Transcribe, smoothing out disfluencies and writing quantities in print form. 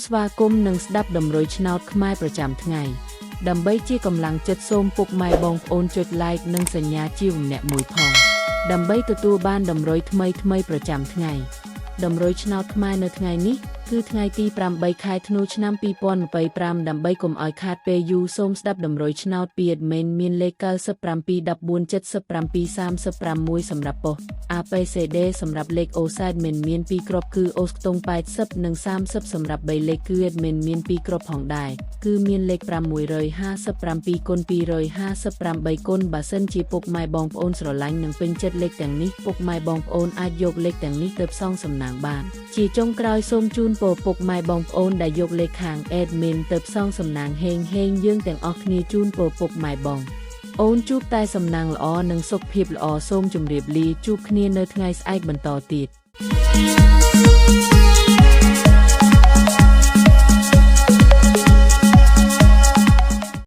ស្វាគមន៍និងស្ដាប់ដំរុយឆ្នោតខ្មែរប្រចាំថ្ងៃដើម្បីជាកម្លាំងចិត្តសូមពុកម៉ែបងប្អូនចុច like និងសញ្ញាជាម្នាក់មួយផងដើម្បីទទួលបានដំរុយថ្មីប្រចាំថ្ងៃដំរុយឆ្នោតខ្មែរនៅថ្ងៃនេះគឺថ្ងៃទី8ខែធ្នូឆ្នាំ2025ដើម្បីកុំឲ្យខាតពេលយូរសូមស្ដាប់ដំរុយឆ្នោតពី admin មានលេខ97147735សម្រាប់ប៉ុស ABCD សម្រាប់លេខ OZ admin មាន2គ្រាប់គឺ OZ ខ្ទង់80និង30សម្រាប់3លេខគឺ admin មាន2គ្រាប់ផងដែរគឺមានលេខ657គុណ258គុណបើសិនជាពុកម៉ែបងប្អូនស្រឡាញ់និងពេញចិត្តលេខទាំងនេះពុកម៉ែបងប្អូនអាចយកលេខទាំងនេះទៅផ្សងសំណាងបានជាចុងក្រោយសូមជូនពរពុកម៉ែបងប្អូនដែលយកលេខខាង admin ទៅផ្សងសំណាងហេងយើងទាំងអស់គ្នាជូនពរពុកម៉ែបងអូនជួបតែសំណាងល្អនិងសុខភាពល្អសូមជម្រាបលាជួបគ្នានៅថ្ងៃស្អែកបន្តទៀត